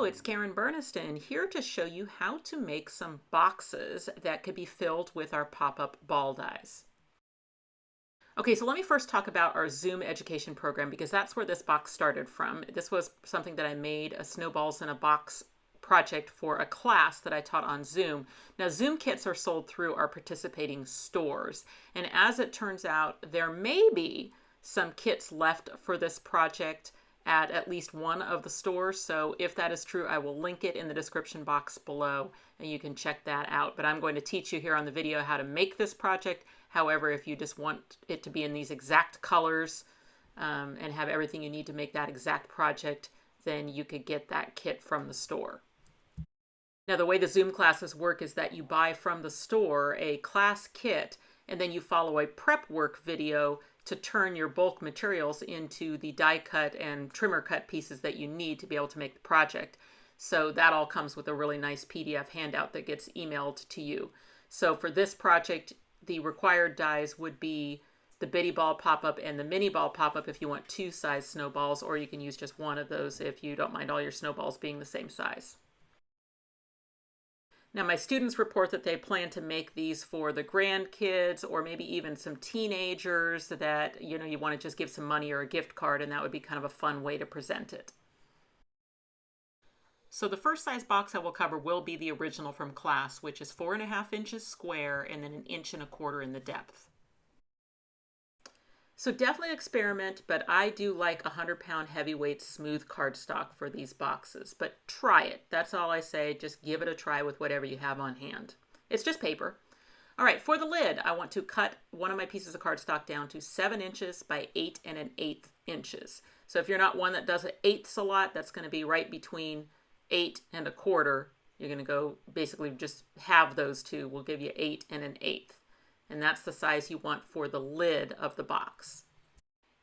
Hello, it's Karen Burniston here to show you how to make some boxes that could be filled with our pop-up ball dies. Okay, so let me first talk about our Zoom education program because that's where this box started from. This was something that I made, a Snowballs in a Box project for a class that I taught on Zoom. Now, Zoom kits are sold through our participating stores, and as it turns out, there may be some kits left for this project at least one of the stores. So if that is true, I will link it in the description box below and you can check that out. But I'm going to teach you here on the video how to make this project. However, if you just want it to be in these exact colors and have everything you need to make that exact project, then you could get that kit from the store. Now, the way the Zoom classes work is that you buy from the store a class kit and then you follow a prep work video to turn your bulk materials into the die cut and trimmer cut pieces that you need to be able to make the project. So that all comes with a really nice PDF handout that gets emailed to you. So for this project, the required dies would be the bitty ball pop-up and the mini ball pop-up if you want two size snowballs, or you can use just one of those if you don't mind all your snowballs being the same size. Now, my students report that they plan to make these for the grandkids or maybe even some teenagers that, you want to just give some money or a gift card, and that would be kind of a fun way to present it. So the first size box I will cover will be the original from class, which is 4.5 inches square and then 1.25 inches in the depth. So definitely experiment, but I do like 100-pound heavyweight smooth cardstock for these boxes. But try it. That's all I say. Just give it a try with whatever you have on hand. It's just paper. All right, for the lid, I want to cut one of my pieces of cardstock down to 7 inches by 8 1/8 inches. So if you're not one that does eighths a lot, that's going to be right between 8 1/4. You're going to go basically just halve those two. We'll give you 8 1/8. And that's the size you want for the lid of the box.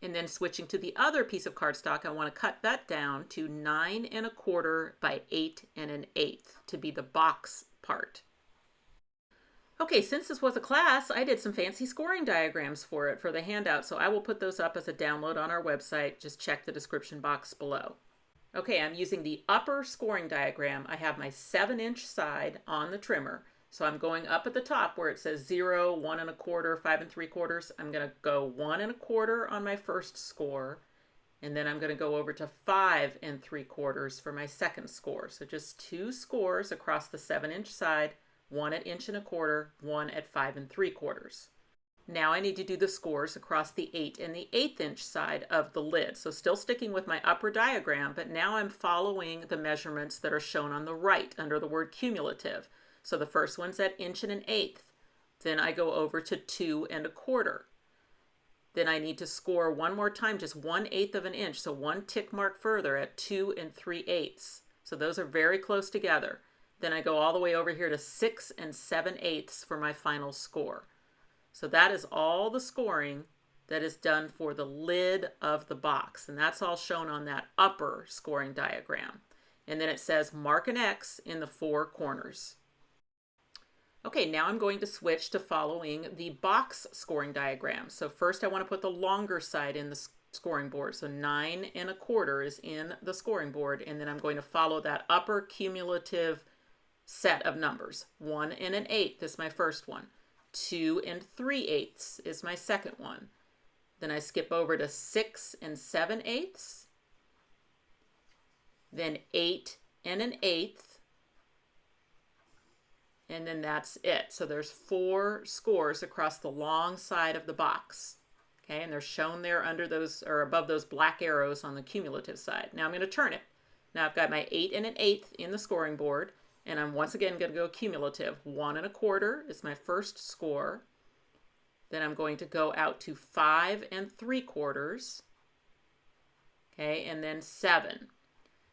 And then switching to the other piece of cardstock, I want to cut that down to 9 1/4 by 8 1/8 to be the box part. Okay, since this was a class, I did some fancy scoring diagrams for it for the handout, so I will put those up as a download on our website. Just check the description box below. Okay, I'm using the upper scoring diagram. I have my 7-inch side on the trimmer. So I'm going up at the top where it says 0, 1 1/4, 5 3/4. I'm going to go 1 1/4 on my first score, and then I'm going to go over to 5 3/4 for my second score. So just 2 scores across the 7-inch side, 1 at 1 1/4, 1 at 5 3/4. Now I need to do the scores across the 8 and the 1/8 inch side of the lid. So still sticking with my upper diagram, but now I'm following the measurements that are shown on the right under the word cumulative. So the first one's at 1 1/8. Then I go over to 2 1/4. Then I need to score one more time, just 1/8 of an inch. So one tick mark further at 2 3/8. So those are very close together. Then I go all the way over here to 6 7/8 for my final score. So that is all the scoring that is done for the lid of the box. And that's all shown on that upper scoring diagram. And then it says mark an X in the 4 corners. Okay, now I'm going to switch to following the box scoring diagram. So first I want to put the longer side in the scoring board. So 9 1/4 is in the scoring board, and then I'm going to follow that upper cumulative set of numbers. 1 1/8 is my first one. 2 3/8 is my second one. Then I skip over to 6 7/8. Then 8 1/8. And then that's it. So there's 4 scores across the long side of the box. Okay, and they're shown there under those or above those black arrows on the cumulative side. Now I'm going to turn it. Now I've got my 8 1/8 in the scoring board, and I'm once again going to go cumulative. 1 1/4 is my first score. Then I'm going to go out to 5 3/4. Okay, and then 7.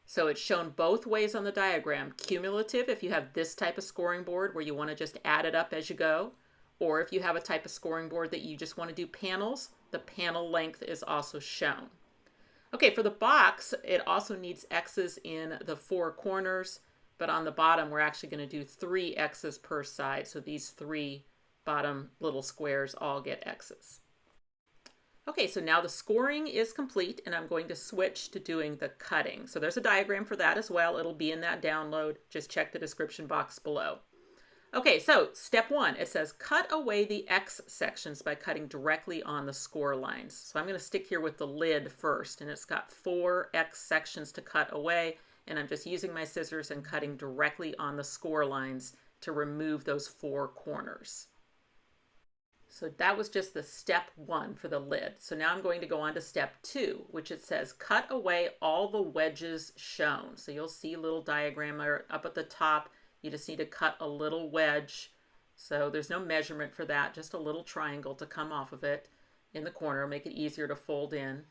So it's shown both ways on the diagram. Cumulative if you have this type of scoring board where you want to just add it up as you go, or if you have a type of scoring board that you just want to do panels, the panel length is also shown. Okay, for the box, it also needs X's in the 4 corners, but on the bottom we're actually going to do 3 X's per side, so these 3 bottom little squares all get X's. Okay, so now the scoring is complete and I'm going to switch to doing the cutting. So there's a diagram for that as well. It'll be in that download. Just check the description box below. Okay, so step 1, it says cut away the X sections by cutting directly on the score lines. So I'm going to stick here with the lid first, and it's got 4 X sections to cut away, and I'm just using my scissors and cutting directly on the score lines to remove those 4 corners. So that was just the step 1 for the lid. So now I'm going to go on to step 2, which it says cut away all the wedges shown. So you'll see a little diagram up at the top. You just need to cut a little wedge. So there's no measurement for that, just a little triangle to come off of it in the corner, make it easier to fold in.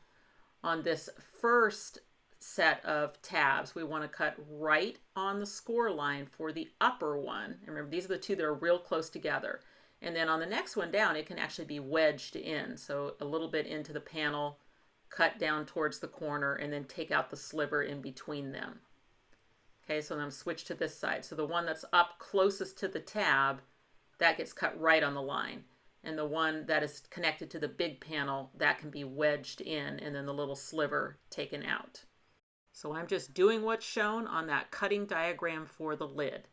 On this first set of tabs, we want to cut right on the score line for the upper one. And remember, these are the two that are real close together. And then on the next one down, it can actually be wedged in. So a little bit into the panel, cut down towards the corner, and then take out the sliver in between them. Okay, so then I'm switched to this side. So the one that's up closest to the tab, that gets cut right on the line. And the one that is connected to the big panel, that can be wedged in and then the little sliver taken out. So I'm just doing what's shown on that cutting diagram for the lid.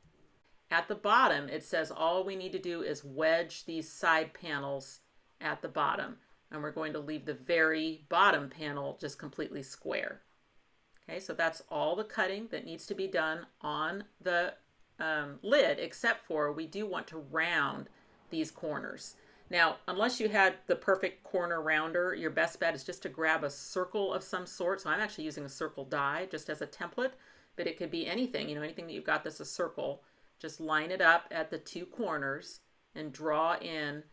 At the bottom, it says all we need to do is wedge these side panels at the bottom. And we're going to leave the very bottom panel just completely square. Okay, so that's all the cutting that needs to be done on the lid, except for we do want to round these corners. Now, unless you had the perfect corner rounder, your best bet is just to grab a circle of some sort. So I'm actually using a circle die just as a template, but it could be anything, anything that you've got that's a circle. Just line it up at the 2 corners and draw in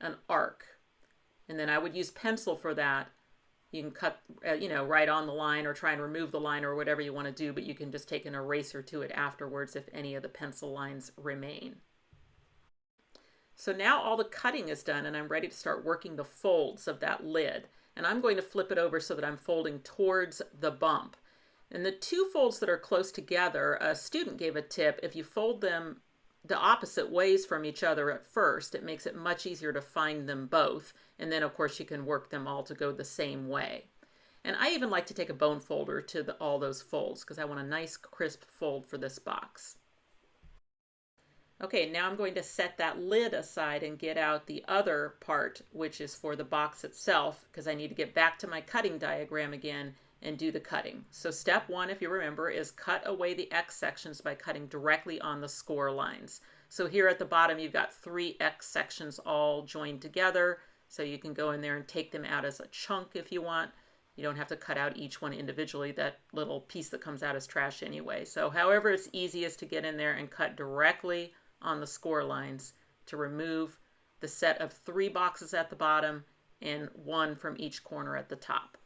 an arc. And then I would use pencil for that. You can cut, right on the line or try and remove the line or whatever you want to do, but you can just take an eraser to it afterwards if any of the pencil lines remain. So now all the cutting is done and I'm ready to start working the folds of that lid. And I'm going to flip it over so that I'm folding towards the bump. And the 2 folds that are close together, a student gave a tip: if you fold them the opposite ways from each other at first, it makes it much easier to find them both. And then of course you can work them all to go the same way. And I even like to take a bone folder to all those folds because I want a nice crisp fold for this box. Okay, now I'm going to set that lid aside and get out the other part, which is for the box itself, because I need to get back to my cutting diagram again and do the cutting. So step 1, if you remember, is cut away the X sections by cutting directly on the score lines. So here at the bottom, you've got 3 X sections all joined together. So you can go in there and take them out as a chunk if you want. You don't have to cut out each one individually. That little piece that comes out is trash anyway. So however it's easiest to get in there and cut directly on the score lines to remove the set of 3 boxes at the bottom and 1 from each corner at the top.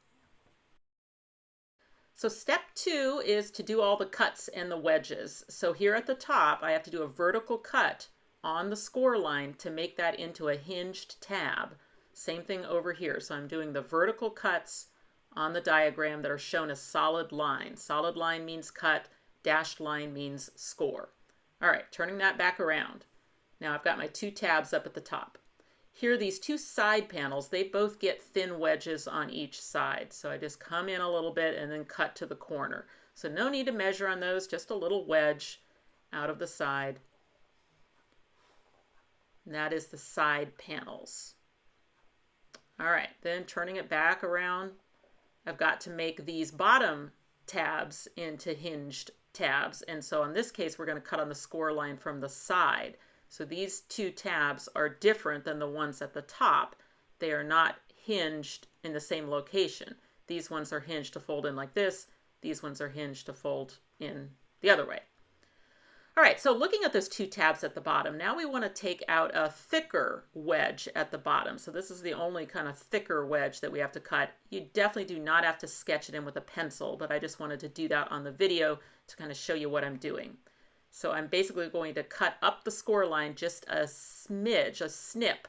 So step 2 is to do all the cuts and the wedges. So here at the top, I have to do a vertical cut on the score line to make that into a hinged tab. Same thing over here. So I'm doing the vertical cuts on the diagram that are shown as solid lines. Solid line means cut, dashed line means score. All right, turning that back around. Now I've got my 2 tabs up at the top. Here, these 2 side panels, they both get thin wedges on each side. So I just come in a little bit and then cut to the corner. So no need to measure on those, just a little wedge out of the side. And that is the side panels. All right, then turning it back around, I've got to make these bottom tabs into hinged tabs. And so in this case, we're going to cut on the score line from the side. So these 2 tabs are different than the ones at the top. They are not hinged in the same location. These ones are hinged to fold in like this. These ones are hinged to fold in the other way. All right, so looking at those 2 tabs at the bottom, now we want to take out a thicker wedge at the bottom. So this is the only kind of thicker wedge that we have to cut. You definitely do not have to sketch it in with a pencil, but I just wanted to do that on the video to kind of show you what I'm doing. So I'm basically going to cut up the score line just a smidge, a snip,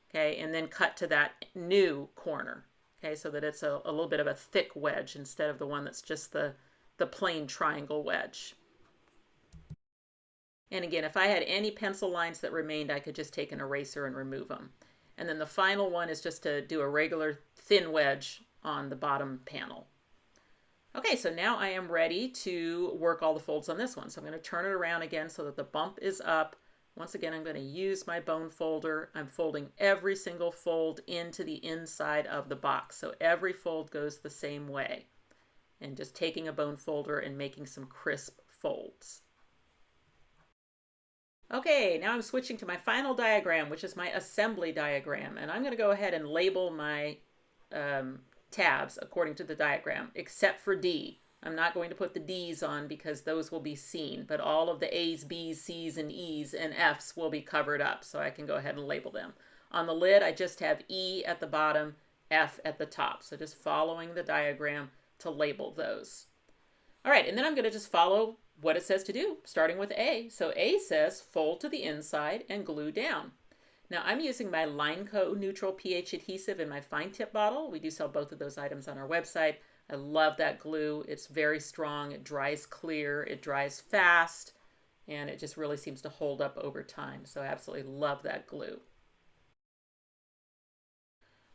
okay, and then cut to that new corner, okay, so that it's a little bit of a thick wedge instead of the one that's just the plain triangle wedge. And again, if I had any pencil lines that remained, I could just take an eraser and remove them. And then the final one is just to do a regular thin wedge on the bottom panel. Okay, so now I am ready to work all the folds on this one. So I'm going to turn it around again so that the bump is up. Once again, I'm going to use my bone folder. I'm folding every single fold into the inside of the box. So every fold goes the same way. And just taking a bone folder and making some crisp folds. Okay, now I'm switching to my final diagram, which is my assembly diagram. And I'm going to go ahead and label my tabs according to the diagram, except for D. I'm not going to put the D's on because those will be seen, but all of the A's, B's, C's, and E's and F's will be covered up, so I can go ahead and label them. On the lid, I just have E at the bottom, F at the top, so just following the diagram to label those. All right, and then I'm going to just follow what it says to do, starting with A. So A says fold to the inside and glue down. Now I'm using my LINECO neutral pH adhesive in my fine tip bottle. We do sell both of those items on our website. I love that glue. It's very strong. It dries clear. It dries fast. And it just really seems to hold up over time. So I absolutely love that glue.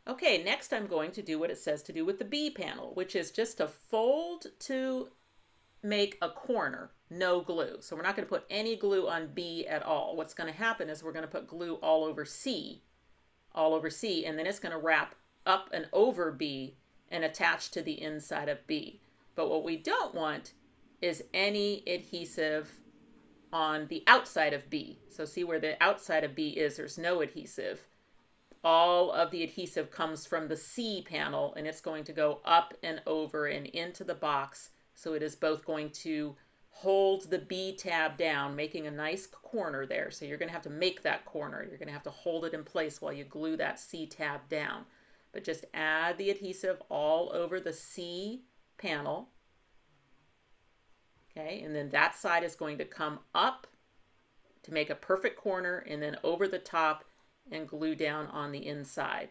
Okay, next I'm going to do what it says to do with the B panel, which is just to fold to make a corner, no glue. So we're not going to put any glue on B at all. What's going to happen is we're going to put glue all over C, and then it's going to wrap up and over B and attach to the inside of B. But what we don't want is any adhesive on the outside of B. So see where the outside of B is, there's no adhesive. All of the adhesive comes from the C panel, and it's going to go up and over and into the box. So it is both going to hold the B tab down, making a nice corner there. So you're going to have to make that corner. You're going to have to hold it in place while you glue that C tab down. But just add the adhesive all over the C panel. Okay, and then that side is going to come up to make a perfect corner, and then over the top and glue down on the inside.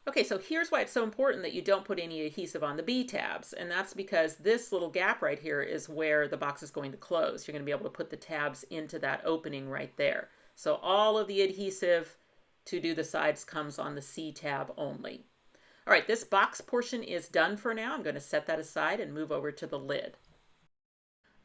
Okay, so here's why it's so important that you don't put any adhesive on the B tabs, and that's because this little gap right here is where the box is going to close. You're going to be able to put the tabs into that opening right there. So all of the adhesive to do the sides comes on the C tab only. All right, this box portion is done for now. I'm going to set that aside and move over to the lid.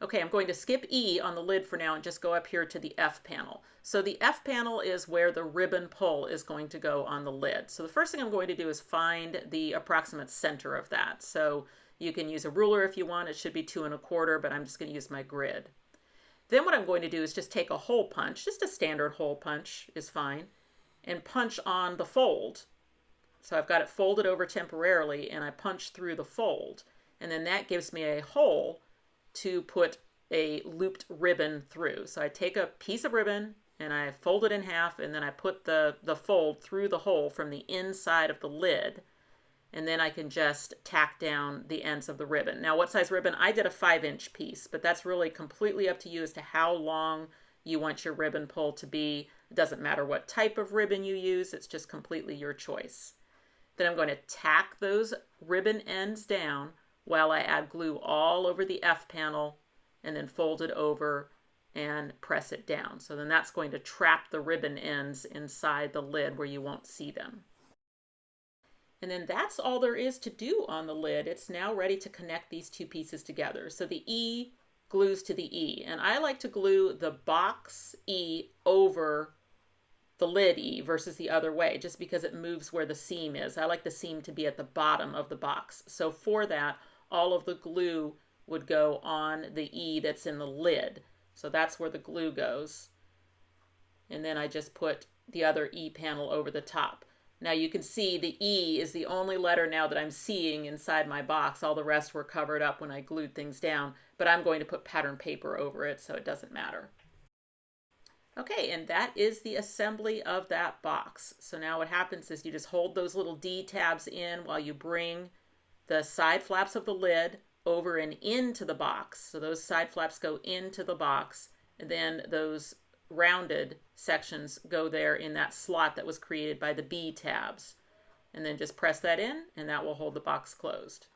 Okay, I'm going to skip E on the lid for now and just go up here to the F panel. So the F panel is where the ribbon pull is going to go on the lid. So the first thing I'm going to do is find the approximate center of that. So you can use a ruler if you want. It should be 2 1/4, but I'm just going to use my grid. Then what I'm going to do is just take a hole punch, just a standard hole punch is fine, and punch on the fold. So I've got it folded over temporarily, and I punch through the fold. And then that gives me a hole to put a looped ribbon through. So I take a piece of ribbon and I fold it in half, and then I put the fold through the hole from the inside of the lid, and then I can just tack down the ends of the ribbon. Now what size ribbon? I did a 5-inch piece, but that's really completely up to you as to how long you want your ribbon pull to be. It doesn't matter what type of ribbon you use, it's just completely your choice. Then I'm going to tack those ribbon ends down while I add glue all over the F panel and then fold it over and press it down. So then that's going to trap the ribbon ends inside the lid where you won't see them. And then that's all there is to do on the lid. It's now ready to connect these two pieces together. So the E glues to the E, and I like to glue the box E over the lid E versus the other way, just because it moves where the seam is. I like the seam to be at the bottom of the box. So for that, all of the glue would go on the E that's in the lid. So that's where the glue goes. And then I just put the other E panel over the top. Now you can see the E is the only letter now that I'm seeing inside my box. All the rest were covered up when I glued things down, but I'm going to put pattern paper over it, so it doesn't matter. Okay, and that is the assembly of that box. So now what happens is you just hold those little D tabs in while you bring the side flaps of the lid over and into the box. So those side flaps go into the box, and then those rounded sections go there in that slot that was created by the B tabs. And then just press that in, and that will hold the box closed.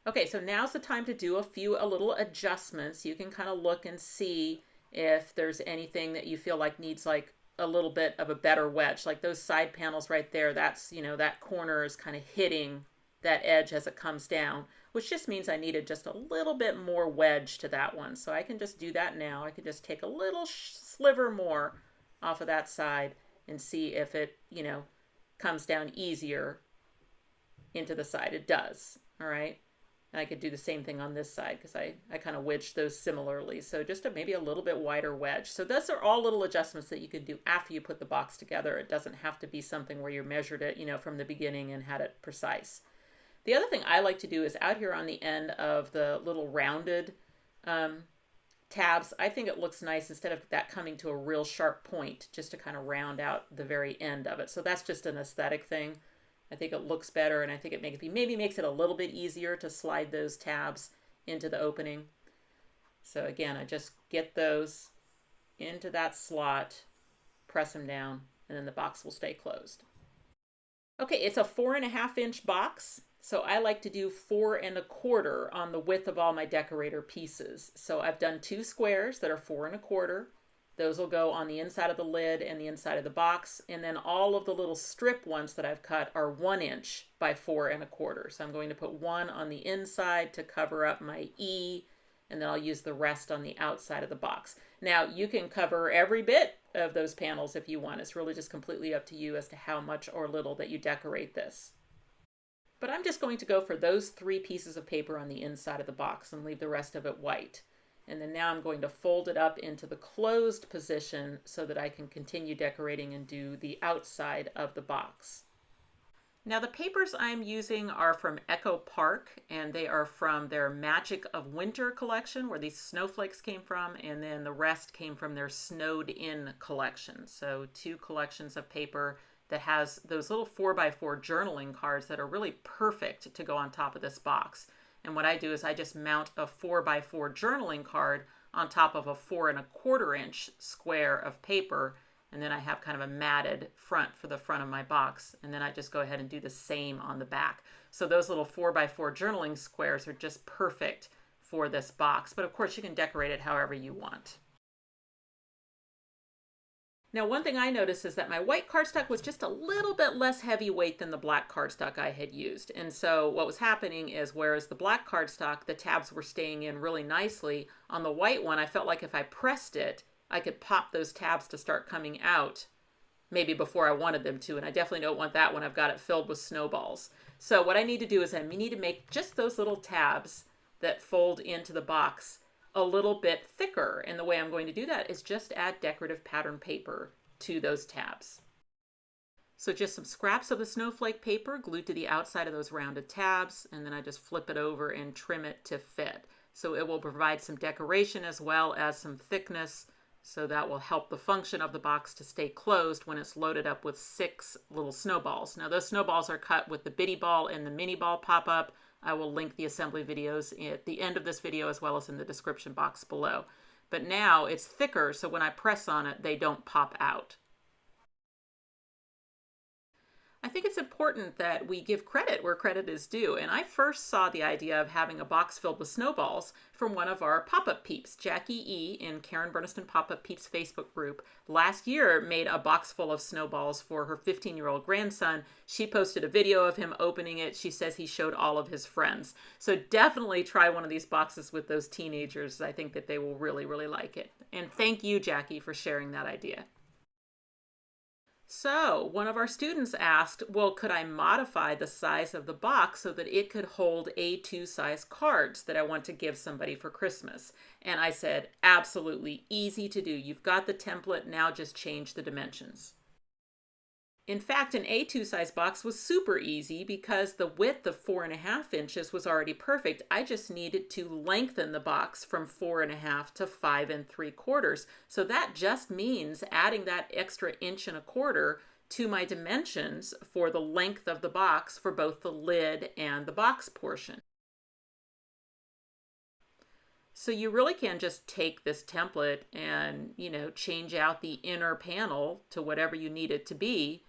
Okay, so now's the time to do a little adjustments. You can kind of look and see if there's anything that you feel like needs like a little bit of a better wedge. Like those side panels right there, that's, that corner is kind of hitting that edge as it comes down, which just means I needed just a little bit more wedge to that one. So I can just do that now. I can just take a little sliver more off of that side and see if it, comes down easier into the side. It does. All right. And I could do the same thing on this side because I kind of wedged those similarly. So just maybe a little bit wider wedge. So those are all little adjustments that you can do after you put the box together. It doesn't have to be something where you measured it, from the beginning and had it precise. The other thing I like to do is out here on the end of the little rounded tabs, I think it looks nice instead of that coming to a real sharp point, just to kind of round out the very end of it. So that's just an aesthetic thing. I think it looks better, and I think it maybe makes it a little bit easier to slide those tabs into the opening. So again, I just get those into that slot, press them down, and then the box will stay closed. Okay, it's a 4.5-inch box. So I like to do 4 1/4 on the width of all my decorator pieces. So I've done 2 squares that are 4 1/4. Those will go on the inside of the lid and the inside of the box. And then all of the little strip ones that I've cut are 1 inch by 4 1/4. So I'm going to put 1 on the inside to cover up my E, and then I'll use the rest on the outside of the box. Now you can cover every bit of those panels if you want. It's really just completely up to you as to how much or little that you decorate this. But I'm just going to go for those 3 pieces of paper on the inside of the box and leave the rest of it white. And then now I'm going to fold it up into the closed position so that I can continue decorating and do the outside of the box. Now the papers I'm using are from Echo Park, and they are from their Magic of Winter collection, where these snowflakes came from, and then the rest came from their Snowed In collection. So 2 collections of paper that has those little 4x4 journaling cards that are really perfect to go on top of this box. And what I do is I just mount a 4x4 journaling card on top of a 4 1/4-inch square of paper, and then I have kind of a matted front for the front of my box, and then I just go ahead and do the same on the back. So those little 4x4 journaling squares are just perfect for this box, but of course you can decorate it however you want. Now, one thing I noticed is that my white cardstock was just a little bit less heavyweight than the black cardstock I had used. And so what was happening is, whereas the black cardstock, the tabs were staying in really nicely, on the white one, I felt like if I pressed it, I could pop those tabs to start coming out maybe before I wanted them to. And I definitely don't want that when I've got it filled with snowballs. So what I need to do is I need to make just those little tabs that fold into the box a little bit thicker. And the way I'm going to do that is just add decorative pattern paper to those tabs. So just some scraps of the snowflake paper glued to the outside of those rounded tabs, and then I just flip it over and trim it to fit. So it will provide some decoration as well as some thickness, so that will help the function of the box to stay closed when it's loaded up with 6 little snowballs. Now those snowballs are cut with the bitty ball and the mini ball pop-up. I will link the assembly videos at the end of this video as well as in the description box below. But now it's thicker, so when I press on it, they don't pop out. I think it's important that we give credit where credit is due. And I first saw the idea of having a box filled with snowballs from one of our pop-up peeps. Jackie E. in Karen Burniston Pop-Up Peeps Facebook group last year made a box full of snowballs for her 15-year-old grandson. She posted a video of him opening it. She says he showed all of his friends. So definitely try one of these boxes with those teenagers. I think that they will really, really like it. And thank you, Jackie, for sharing that idea. So one of our students asked, well, could I modify the size of the box so that it could hold A2 size cards that I want to give somebody for Christmas? And I said, absolutely, easy to do. You've got the template, now just change the dimensions. In fact, an A2 size box was super easy because the width of 4.5 inches was already perfect. I just needed to lengthen the box from 4.5 to 5 3/4. So that just means adding that extra 1.25 inches to my dimensions for the length of the box for both the lid and the box portion. So you really can just take this template and, change out the inner panel to whatever you need it to be.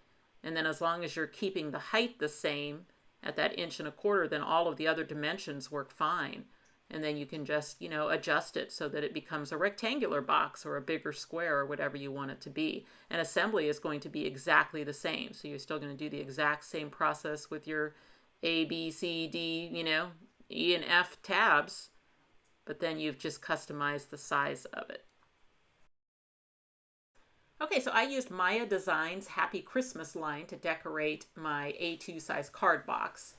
And then as long as you're keeping the height the same at that 1.25 inches, then all of the other dimensions work fine. And then you can just, adjust it so that it becomes a rectangular box or a bigger square or whatever you want it to be. And assembly is going to be exactly the same. So you're still going to do the exact same process with your A, B, C, D, E and F tabs, but then you've just customized the size of it. Okay, so I used Maya Designs Happy Christmas line to decorate my A2 size card box.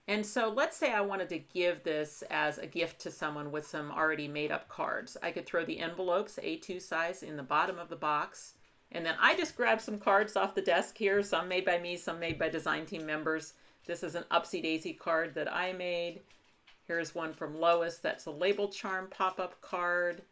And so let's say I wanted to give this as a gift to someone with some already made up cards. I could throw the envelopes, A2 size, in the bottom of the box. And then I just grabbed some cards off the desk here, some made by me, some made by design team members. This is an Upsy Daisy card that I made. Here's one from Lois, that's a label charm pop-up card.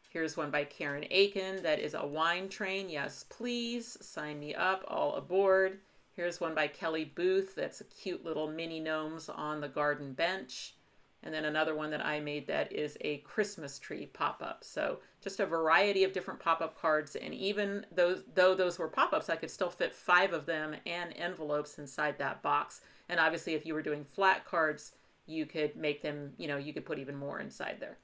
Here's one by Karen Aiken, that is a wine train. Yes, please, sign me up, all aboard. Here's one by Kelly Booth, that's a cute little mini gnomes on the garden bench. And then another one that I made that is a Christmas tree pop-up. So just a variety of different pop-up cards, and even though those were pop-ups, I could still fit 5 of them and envelopes inside that box. And obviously if you were doing flat cards, you could make them, you could put even more inside there.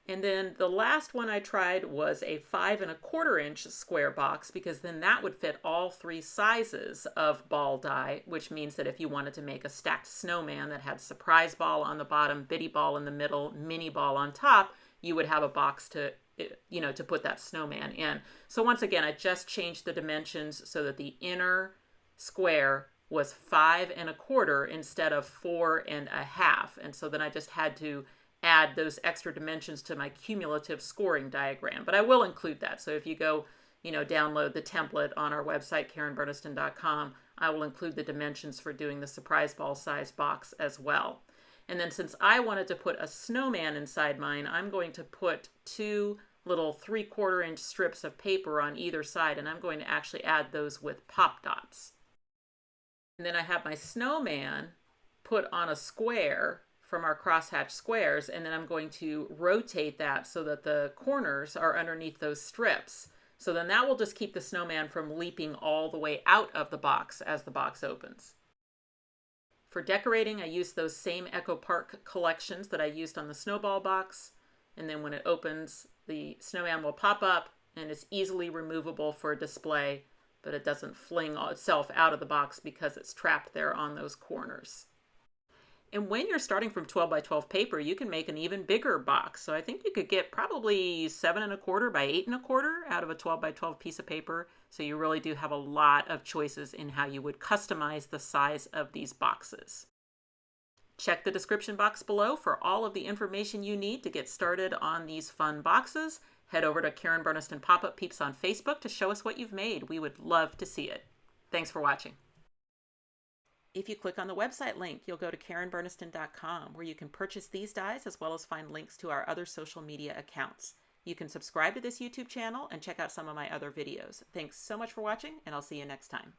And then the last one I tried was a 5 1/4 inch square box, because then that would fit all 3 sizes of ball die, which means that if you wanted to make a stacked snowman that had surprise ball on the bottom, bitty ball in the middle, mini ball on top, you would have a box to put that snowman in. So once again, I just changed the dimensions so that the inner square was 5 1/4 instead of 4 1/2. And so then I just had to add those extra dimensions to my cumulative scoring diagram. But I will include that. So if you go, download the template on our website, KarenBurniston.com, I will include the dimensions for doing the surprise ball size box as well. And then since I wanted to put a snowman inside mine, I'm going to put 2 little 3/4 inch strips of paper on either side, and I'm going to actually add those with pop dots. And then I have my snowman put on a square from our crosshatch squares, and then I'm going to rotate that so that the corners are underneath those strips. So then that will just keep the snowman from leaping all the way out of the box as the box opens. For decorating, I used those same Echo Park collections that I used on the snowball box, and then when it opens, the snowman will pop up, and it's easily removable for display, but it doesn't fling itself out of the box because it's trapped there on those corners. And when you're starting from 12 by 12 paper, you can make an even bigger box. So I think you could get probably 7 1/4 by 8 1/4 out of a 12 by 12 piece of paper. So you really do have a lot of choices in how you would customize the size of these boxes. Check the description box below for all of the information you need to get started on these fun boxes. Head over to Karen Burniston Pop-Up Peeps on Facebook to show us what you've made. We would love to see it. Thanks for watching. If you click on the website link, you'll go to KarenBurniston.com, where you can purchase these dies as well as find links to our other social media accounts. You can subscribe to this YouTube channel and check out some of my other videos. Thanks so much for watching, and I'll see you next time.